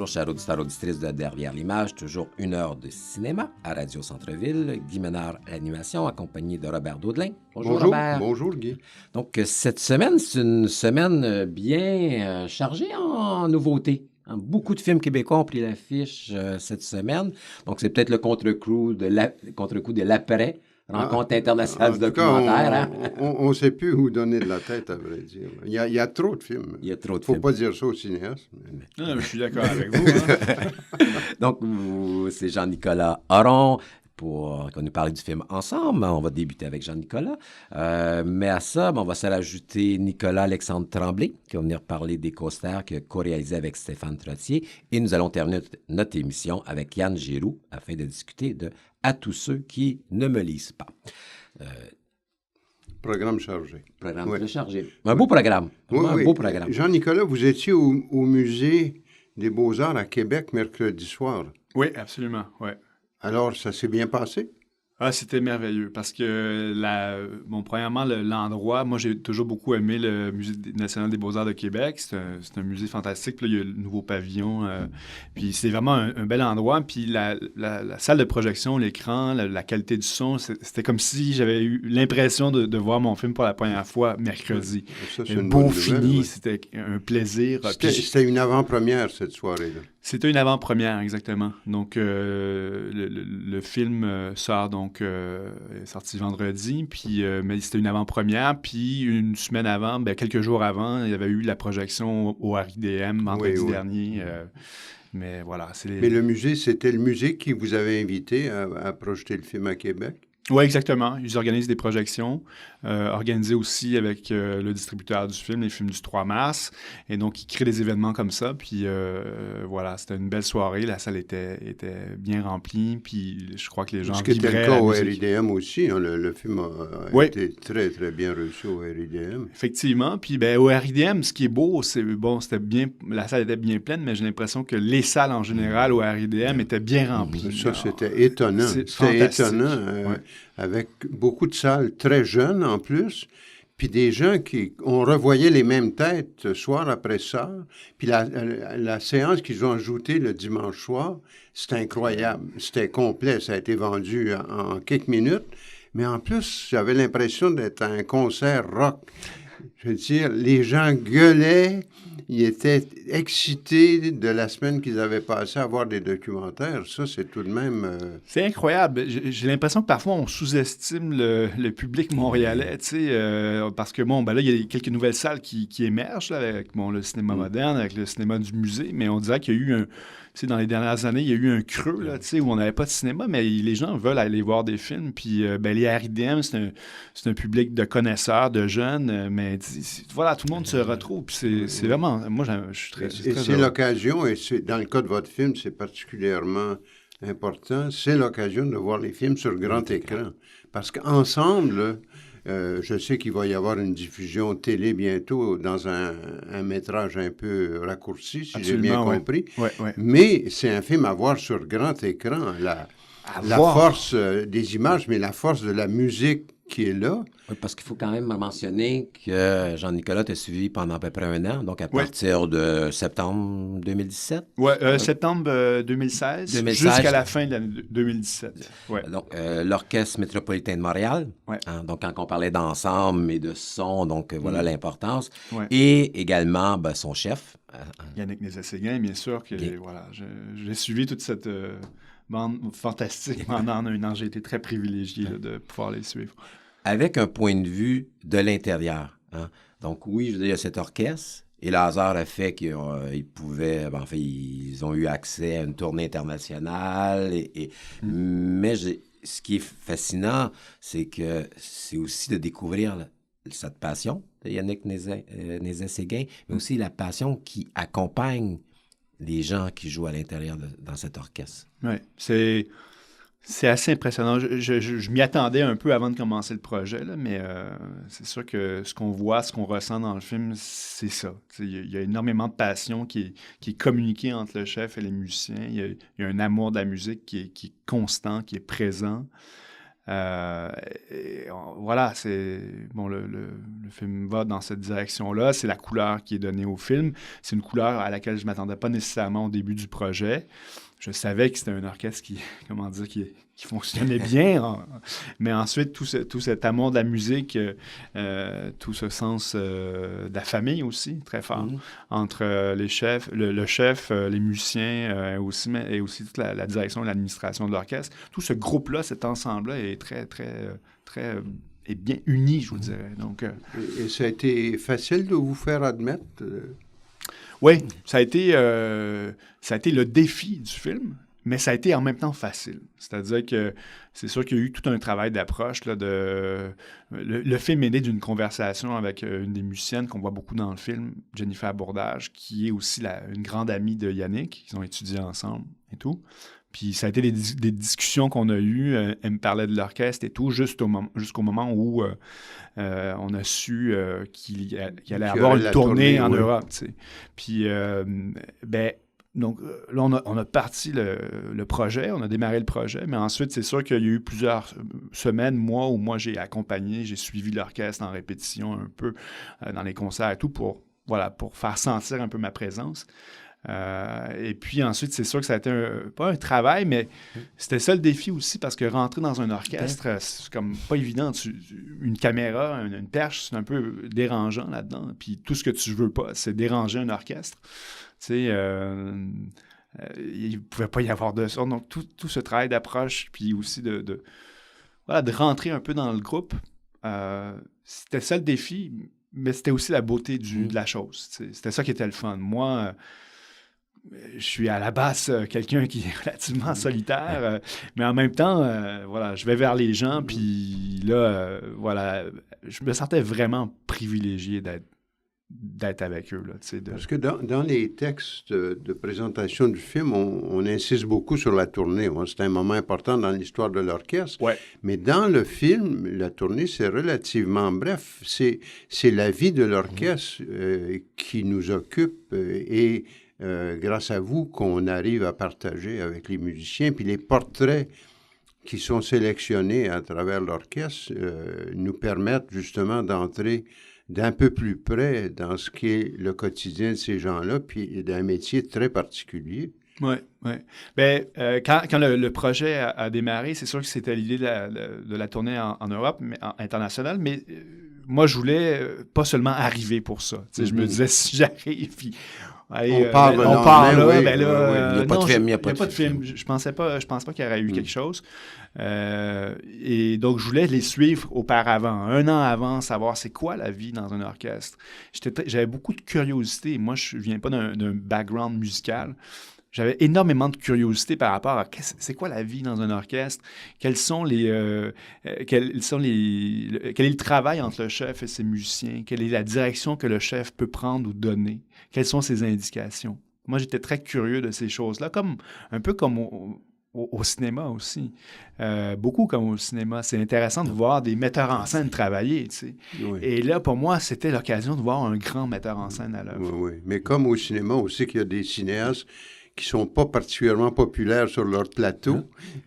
Bonjour, chers auditeurs et auditrices de Derrière l'image, toujours 1 heure de cinéma à Radio Centre-Ville. Guy Ménard, l'animation, accompagné de Robert Daudelin. Bonjour, Robert. Bonjour, Guy. Donc, cette semaine, c'est une semaine bien chargée en nouveautés. Beaucoup de films québécois ont pris l'affiche cette semaine. Donc, c'est peut-être le contre-coup de l'après. Rencontre internationale du documentaire. On ne sait plus où donner de la tête, à vrai dire. Il y a trop de films. Il y a trop de films. Il ne faut pas dire ça aux cinéastes. Mais... Non, je suis d'accord avec vous. Hein. Donc, c'est Jean-Nicolas Aron pour qu'on nous parle du film ensemble. On va débuter avec Jean-Nicolas. Mais à ça, on va se rajouter Nicolas-Alexandre Tremblay, qui va venir parler des co-stars qu'il a co-réalisé avec Stéphane Trottier. Et nous allons terminer notre émission avec Yann Giroux afin de discuter de À tous ceux qui ne me lisent pas. Programme chargé. Programme très chargé. Un beau programme. Oui. Beau programme. Jean-Nicolas, vous étiez au Musée des Beaux-Arts à Québec mercredi soir. Oui, absolument, oui. Alors, ça s'est bien passé? Ah, c'était merveilleux parce que, premièrement, l'endroit, moi, j'ai toujours beaucoup aimé le Musée national des Beaux-Arts de Québec. C'est un musée fantastique. Puis là, il y a le nouveau pavillon. Puis c'est vraiment un bel endroit. Puis la salle de projection, l'écran, la qualité du son, c'était comme si j'avais eu l'impression de voir mon film pour la première fois mercredi. Ça, c'est beau fini, ouais. C'était un plaisir. C'était une avant-première, cette soirée-là. C'était une avant-première, exactement. Donc, le film sort est sorti vendredi, puis mais c'était une avant-première, puis une semaine avant, quelques jours avant, il y avait eu la projection au RIDM vendredi dernier. Mais voilà, Mais le musée, c'était le musée qui vous avait invité à projeter le film à Québec? Oui, exactement. Ils organisent des projections, organisées aussi avec le distributeur du film, les films du 3 mars. Et donc, ils créent des événements comme ça. Puis voilà, c'était une belle soirée. La salle était bien remplie. Puis je crois que les gens vibraient. Ce qui était le cas au RIDM aussi. Hein, le film a été très, très bien reçu au RIDM. Effectivement. Puis au RIDM, ce qui est beau, c'était bien... La salle était bien pleine, mais j'ai l'impression que les salles en général au RIDM étaient bien remplies. Ça, c'était étonnant. C'était étonnant. Avec beaucoup de salles très jeunes en plus, puis des gens on revoyait les mêmes têtes soir après soir, puis la séance qu'ils ont ajoutée le dimanche soir, c'était incroyable, c'était complet, ça a été vendu en quelques minutes, mais en plus, j'avais l'impression d'être à un concert rock. Je veux dire, les gens gueulaient, ils étaient excités de la semaine qu'ils avaient passée à voir des documentaires. Ça, c'est tout de même... C'est incroyable. J'ai l'impression que parfois, on sous-estime le public montréalais, tu sais, parce que, là, il y a quelques nouvelles salles qui émergent, là, avec le cinéma moderne, avec le cinéma du musée, mais on dirait qu'il y a eu dans les dernières années, il y a eu un creux, là, où on n'avait pas de cinéma, mais les gens veulent aller voir des films. Puis, les RIDM, c'est un public de connaisseurs, de jeunes, mais voilà, tout le monde se retrouve. Puis c'est vraiment... Moi, je suis très c'est l'occasion, et dans le cas de votre film, c'est particulièrement important, c'est l'occasion de voir les films sur grand écran. Parce qu'ensemble... je sais qu'il va y avoir une diffusion télé bientôt dans un métrage un peu raccourci, si j'ai bien compris. Ouais. Mais c'est un film à voir sur grand écran. La force des images, mais la force de la musique qui est là. Oui, parce qu'il faut quand même mentionner que Jean-Nicolas t'a suivi pendant à peu près 1 an, donc à partir de septembre 2017. Oui, septembre 2016 jusqu'à la fin de l'année 2017. Ouais. Donc, l'Orchestre métropolitain de Montréal. Ouais. Hein, donc, quand on parlait d'ensemble et de son, donc voilà l'importance. Ouais. Et également, son chef. Yannick Nézet-Séguin, bien sûr, que voilà, j'ai suivi toute cette bande fantastique pendant 1 an. J'ai été très privilégié de pouvoir les suivre. Avec un point de vue de l'intérieur. Hein? Donc oui, je veux dire, il y a cet orchestre, et le hasard a fait qu'ils pouvaient... ils ont eu accès à une tournée internationale, mais ce qui est fascinant, c'est que c'est aussi de découvrir cette passion de Yannick Nézet-Séguin, mais aussi la passion qui accompagne les gens qui jouent à l'intérieur dans cet orchestre. Oui, c'est assez impressionnant. Je m'y attendais un peu avant de commencer le projet, là, mais c'est sûr que ce qu'on voit, ce qu'on ressent dans le film, c'est ça. Il y a énormément de passion qui est communiquée entre le chef et les musiciens. Il y a un amour de la musique qui est constant, qui est présent. Voilà, c'est... Bon, le film va dans cette direction-là. C'est la couleur qui est donnée au film. C'est une couleur à laquelle je ne m'attendais pas nécessairement au début du projet. Je savais que c'était un orchestre qui fonctionnait bien, mais ensuite, tout cet amour de la musique, tout ce sens de la famille aussi, très fort, entre les chefs, le chef, les musiciens, et aussi toute la direction et l'administration de l'orchestre. Tout ce groupe-là, cet ensemble-là est très, très, très est bien uni, je vous dirais. Donc, et ça a été facile de vous faire admettre? Oui, ça a été le défi du film, mais ça a été en même temps facile. C'est-à-dire que c'est sûr qu'il y a eu tout un travail d'approche. Là, le film est né d'une conversation avec une des musiciennes qu'on voit beaucoup dans le film, Jennifer Bourdage, qui est aussi une grande amie de Yannick. Ils ont étudié ensemble et tout. Puis ça a été des discussions qu'on a eues. Elle me parlait de l'orchestre et tout, jusqu'au moment où on a su qu'il allait avoir une tournée en Europe. Tu sais. Puis, donc là, on a parti le projet, on a démarré le projet, mais ensuite, c'est sûr qu'il y a eu plusieurs semaines, mois, où moi, j'ai accompagné, j'ai suivi l'orchestre en répétition un peu dans les concerts et tout pour faire sentir un peu ma présence. Et puis ensuite, c'est sûr que ça a été pas un travail, mais c'était ça le défi aussi, parce que rentrer dans un orchestre, c'est comme pas évident. Une caméra, une perche, c'est un peu dérangeant là-dedans. Puis tout ce que tu veux pas, c'est déranger un orchestre. Tu sais, il ne pouvait pas y avoir de ça. Donc tout ce travail d'approche, puis aussi de rentrer un peu dans le groupe, c'était ça le défi, mais c'était aussi la beauté de la chose. C'était ça qui était le fun. Moi, je suis à la base quelqu'un qui est relativement solitaire, mais en même temps, je vais vers les gens, puis là, je me sentais vraiment privilégié d'être avec eux. Là, Parce que dans les textes de présentation du film, on insiste beaucoup sur la tournée. C'est un moment important dans l'histoire de l'orchestre. Ouais. Mais dans le film, la tournée, c'est relativement bref. C'est la vie de l'orchestre qui nous occupe et grâce à vous qu'on arrive à partager avec les musiciens. Puis les portraits qui sont sélectionnés à travers l'orchestre nous permettent justement d'entrer d'un peu plus près dans ce qui est le quotidien de ces gens-là, puis d'un métier très particulier. Oui, oui. Bien, quand le projet a démarré, c'est sûr que c'était l'idée de la tournée en Europe, mais internationale, mais moi, je voulais pas seulement arriver pour ça. Je me disais, si j'arrive, puis... Allez, on part là, oui, ben là, il n'y a pas de film. Il n'y a pas de film. Je pense pas qu'il y aurait eu quelque chose. Et donc, je voulais les suivre auparavant, un an avant, savoir c'est quoi la vie dans un orchestre. J'avais beaucoup de curiosité. Moi, je ne viens pas d'un background musical. J'avais énormément de curiosité par rapport à c'est quoi la vie dans un orchestre, quel est le travail entre le chef et ses musiciens, quelle est la direction que le chef peut prendre ou donner, quelles sont ses indications. Moi, j'étais très curieux de ces choses-là, un peu comme au cinéma aussi. Beaucoup comme au cinéma. C'est intéressant de voir des metteurs en scène travailler, tu sais. Oui. Et là, pour moi, c'était l'occasion de voir un grand metteur en scène à l'œuvre. Oui, oui. Mais comme au cinéma aussi, qu'il y a des cinéastes qui ne sont pas particulièrement populaires sur leur plateau.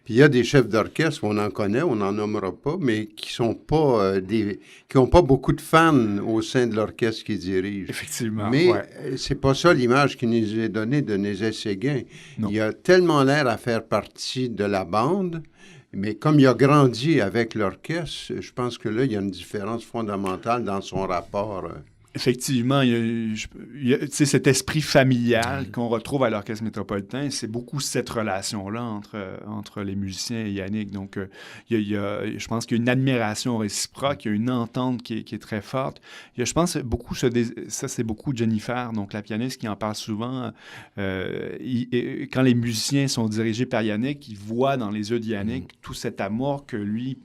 Puis il y a des chefs d'orchestre, on en connaît, on n'en nommera pas, mais qui n'ont pas beaucoup de fans au sein de l'orchestre qu'ils dirigent. Effectivement. Mais c'est pas ça l'image qui nous est donnée de Nézet-Séguin. Il a tellement l'air à faire partie de la bande, mais comme il a grandi avec l'orchestre, je pense que là, il y a une différence fondamentale dans son rapport. Effectivement, il y a cet esprit familial qu'on retrouve à l'Orchestre métropolitain. C'est beaucoup cette relation-là entre les musiciens et Yannick. Donc, je pense qu'il y a une admiration réciproque, il y a une entente qui est très forte. Je pense beaucoup, ça c'est beaucoup Jennifer, donc la pianiste qui en parle souvent. Quand les musiciens sont dirigés par Yannick, ils voient dans les yeux de Yannick tout cet amour que lui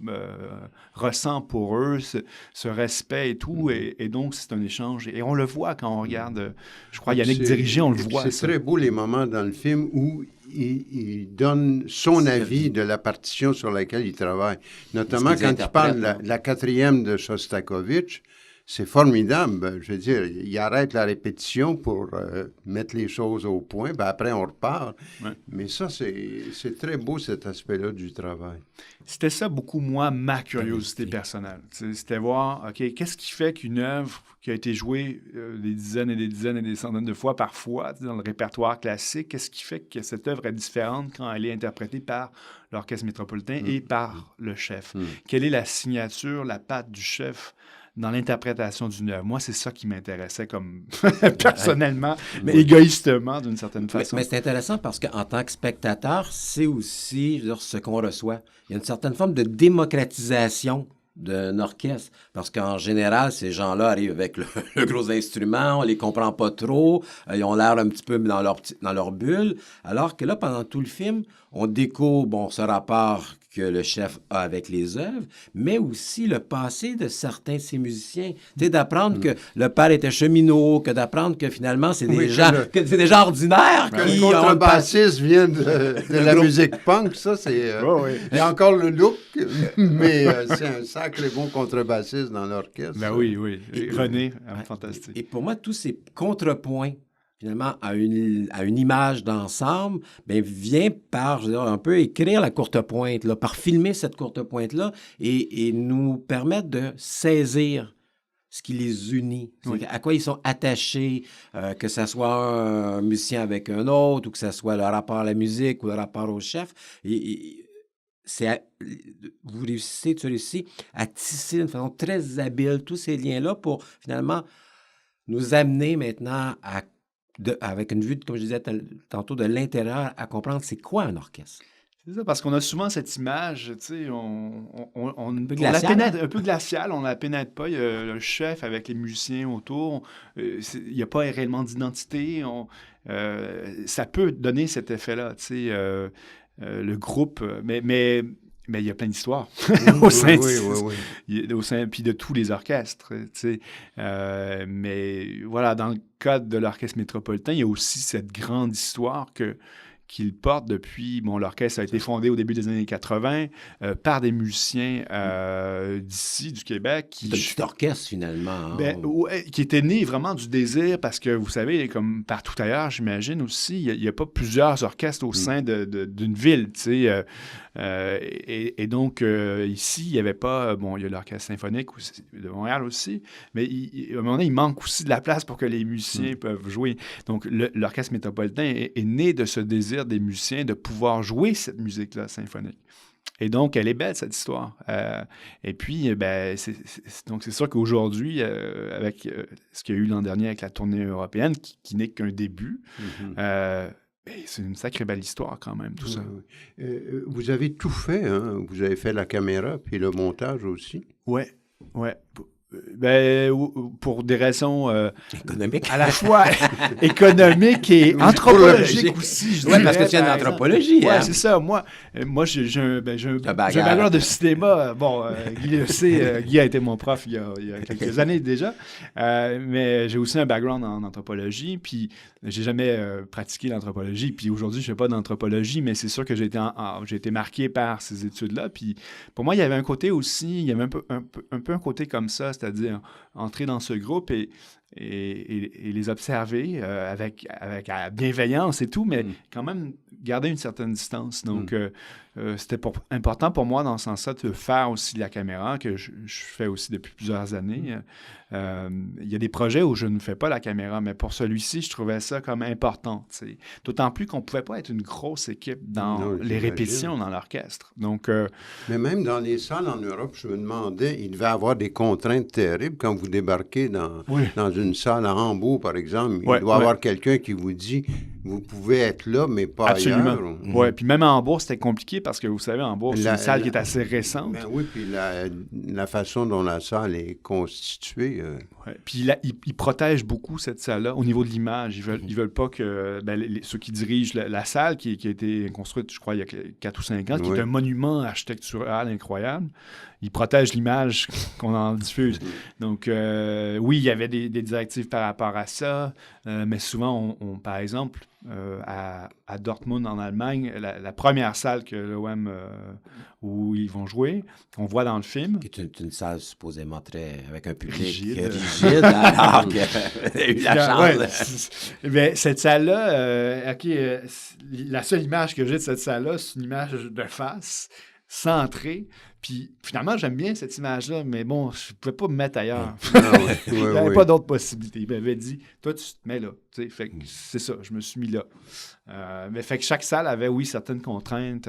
ressent pour eux, ce respect et tout. Et donc, c'est un échange. Et on le voit quand on regarde, je crois, Yannick diriger, on le voit. C'est très beau les moments dans le film où il donne son avis de la partition sur laquelle il travaille. Notamment quand il parle de la quatrième de Shostakovich, c'est formidable. Je veux dire, il arrête la répétition pour mettre les choses au point. Ben, après, on repart. Ouais. Mais ça, c'est très beau, cet aspect-là du travail. C'était ça, beaucoup, moi, ma curiosité personnelle. C'était voir, OK, qu'est-ce qui fait qu'une œuvre qui a été jouée des dizaines et des dizaines et des centaines de fois parfois dans le répertoire classique, qu'est-ce qui fait que cette œuvre est différente quand elle est interprétée par l'Orchestre métropolitain et par le chef? Quelle est la signature, la patte du chef dans l'interprétation d'une œuvre? Moi, c'est ça qui m'intéressait comme personnellement, mais égoïstement d'une certaine façon. Mais c'est intéressant parce qu'en tant que spectateur, c'est aussi, je veux dire, ce qu'on reçoit. Il y a une certaine forme de démocratisation d'un orchestre. Parce qu'en général, ces gens-là arrivent avec le gros instrument, on les comprend pas trop, ils ont l'air un petit peu dans leur bulle, alors que là, pendant tout le film, on découvre, ce rapport que le chef a avec les œuvres, mais aussi le passé de certains de ces musiciens. Tu sais, d'apprendre que le père était cheminot, que d'apprendre que finalement, c'est des gens ordinaires. Que le contrebassiste vient de la musique punk, ça, c'est... Il y a encore le look, mais c'est un sacré bon contrebassiste dans l'orchestre. Ben oui. Et René, fantastique. Et pour moi, tous ces contrepoints, finalement, à une image d'ensemble, vient par, je veux dire, un peu écrire la courte pointe, là, par filmer cette courte pointe-là et nous permettre de saisir ce qui les unit, à quoi ils sont attachés, que ce soit un musicien avec un autre ou que ce soit le rapport à la musique ou le rapport au chef. Vous réussissez à tisser d'une façon très habile tous ces liens-là pour, finalement, nous amener maintenant avec une vue, comme je disais tantôt, de l'intérieur, à comprendre c'est quoi un orchestre. C'est ça, parce qu'on a souvent cette image, tu sais, un peu glaciale, on la pénètre pas. Il y a le chef avec les musiciens autour, il n'y a pas réellement d'identité. Ça peut donner cet effet-là, tu sais, le groupe, mais il y a plein d'histoires au sein puis de tous les orchestres, tu sais. Mais voilà, dans le cadre de l'Orchestre métropolitain, il y a aussi cette grande histoire qu'il porte depuis... l'orchestre a été fondé au début des années 80 par des musiciens d'ici, du Québec. C'est un petit orchestre, finalement. Qui était né vraiment du désir, parce que, vous savez, comme partout ailleurs, j'imagine aussi, il n'y a pas plusieurs orchestres au sein d'une ville, tu sais. Et donc, ici, il n'y avait pas... il y a l'Orchestre symphonique de Montréal aussi, mais à un moment donné, il manque aussi de la place pour que les musiciens peuvent jouer. Donc, l'Orchestre métropolitain est né de ce désir des musiciens de pouvoir jouer cette musique-là symphonique. Et donc, elle est belle, cette histoire. Et puis, donc c'est sûr qu'aujourd'hui, avec ce qu'il y a eu l'an dernier avec la tournée européenne, qui n'est qu'un début, c'est une sacrée belle histoire quand même, tout ça. Vous avez tout fait, hein? Vous avez fait la caméra, puis le montage aussi. Ouais. Pour des raisons économiques, à la fois économiques et anthropologiques aussi. Oui, parce que tu viens de l'anthropologie. Oui, c'est ça. Moi j'ai un background de cinéma. Guy le sait, Guy a été mon prof il y a quelques années déjà. Mais j'ai aussi un background en anthropologie, puis j'ai jamais pratiqué l'anthropologie. Puis aujourd'hui, je ne fais pas d'anthropologie, mais c'est sûr que j'ai été marqué par ces études-là. Puis pour moi, il y avait un côté aussi, il y avait un peu un côté comme ça, c'est-à-dire entrer dans ce groupe et les observer avec bienveillance et tout, mais quand même garder une certaine distance. Donc, c'était important pour moi, dans ce sens-là, de faire aussi de la caméra, que je fais aussi depuis plusieurs années. Il y a des projets où je ne fais pas la caméra, mais pour celui-ci, je trouvais ça comme important. T'sais. D'autant plus qu'on ne pouvait pas être une grosse équipe dans les répétitions dans l'orchestre. Donc, mais même dans les salles en Europe, je me demandais, il devait y avoir des contraintes terribles quand vous débarquez dans une salle à Hambourg, par exemple. Il doit y avoir quelqu'un qui vous dit, vous pouvez être là, mais pas ailleurs. Oui, puis même à Hambourg, c'était compliqué parce que, vous savez, Hambourg, c'est une salle qui est assez récente. Oui, puis la façon dont la salle est constituée. Puis ils protègent beaucoup cette salle-là au niveau de l'image. Ils veulent pas que ceux qui dirigent la salle, qui a été construite, je crois, il y a 4 ou 5 ans, qui est un monument architectural incroyable, ils protègent l'image qu'on en diffuse. Donc, oui, il y avait des directives par rapport à ça, mais souvent, par exemple, à Dortmund, en Allemagne, la première salle que l'OM où ils vont jouer, qu'on voit dans le film. Qui est une salle supposément avec un public rigide, alors qu'il a eu la chance. Ouais, cette salle-là, la seule image que j'ai de cette salle-là, c'est une image de face, centrée. Puis finalement, j'aime bien cette image-là, mais bon, je ne pouvais pas me mettre ailleurs. Il n'y avait pas d'autre possibilité. Il m'avait dit, toi, tu te mets là. Fait que c'est ça, je me suis mis là. Mais fait que chaque salle avait, oui, certaines contraintes.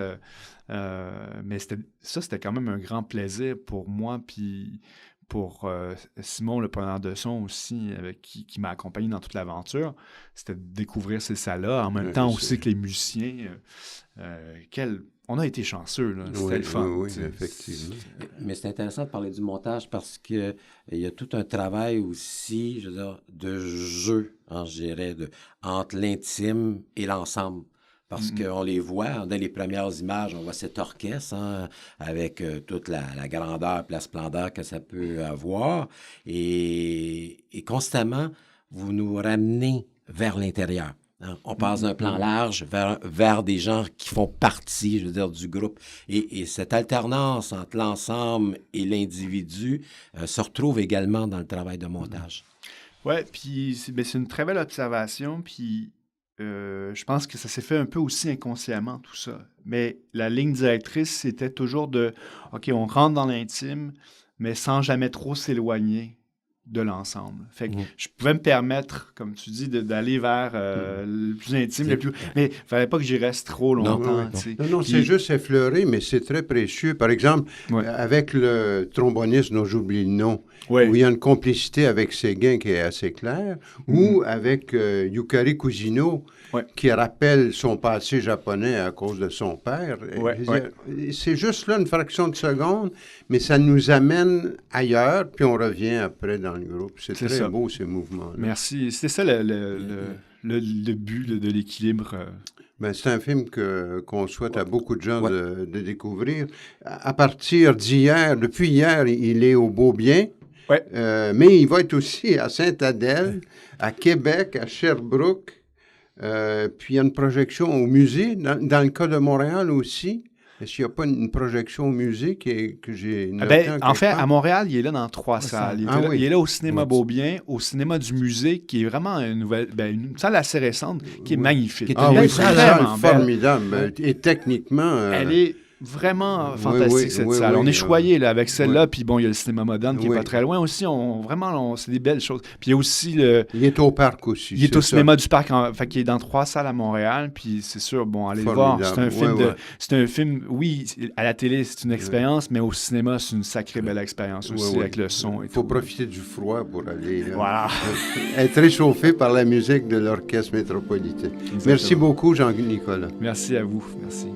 Mais c'était quand même un grand plaisir pour moi, puis pour Simon, le preneur de son aussi, qui m'a accompagné dans toute l'aventure. C'était de découvrir ces salles-là, en même temps aussi que les musiciens. On a été chanceux, là. C'était le fun. Oui, effectivement. Mais c'est intéressant de parler du montage parce qu'il y a tout un travail aussi, je veux dire, de jeu, je dirais, entre l'intime et l'ensemble. Parce qu'on les voit, dans les premières images, on voit cet orchestre avec toute la grandeur et la splendeur que ça peut avoir. Et constamment, vous nous ramenez vers l'intérieur. On passe d'un plan large vers des gens qui font partie, je veux dire, du groupe. Et cette alternance entre l'ensemble et l'individu se retrouve également dans le travail de montage. Oui, puis c'est une très belle observation, puis je pense que ça s'est fait un peu aussi inconsciemment, tout ça. Mais la ligne directrice, c'était toujours OK, on rentre dans l'intime, mais sans jamais trop s'éloigner de l'ensemble. Fait que je pouvais me permettre, comme tu dis, d'aller vers le plus intime, mais il ne fallait pas que j'y reste trop longtemps. Non, c'est juste effleuré, mais c'est très précieux. Par exemple, avec le tromboniste dont j'oublie le nom, où il y a une complicité avec Séguin qui est assez claire, ou avec Yukari Kuzino, qui rappelle son passé japonais à cause de son père. C'est juste là une fraction de seconde, mais ça nous amène ailleurs, puis on revient après dans le groupe. C'est très beau, ces mouvements-là. Merci. C'était ça le but de l'équilibre. C'est un film qu'on souhaite à beaucoup de gens de découvrir. À partir d'hier, depuis hier, il est au Beaubien. Mais il va être aussi à Sainte-Adèle, à Québec, à Sherbrooke. Puis il y a une projection au musée, dans le cas de Montréal aussi. Est-ce qu'il n'y a pas une projection au musée que j'ai notée en fait, à Montréal, il est là dans 3 salles. Il est là au Cinéma Beaubien, au Cinéma du Musée, qui est vraiment une salle assez récente, qui est magnifique. C'est une salle formidable. Et techniquement... Elle est vraiment fantastique, cette salle. On est choyé là, avec celle-là, puis bon, il y a le Cinéma Moderne qui n'est pas très loin aussi. C'est des belles choses. Puis il y a aussi Il est au parc aussi. Il est au Cinéma du Parc, qui est dans 3 salles à Montréal, puis c'est sûr, allez le voir. C'est un film, oui, à la télé, c'est une expérience, mais au cinéma, c'est une sacrée belle expérience aussi, avec le son et tout. Il faut profiter du froid pour aller être réchauffé par la musique de l'Orchestre métropolitain. Exactement. Merci beaucoup, Jean-Nicolas. Merci à vous. Merci.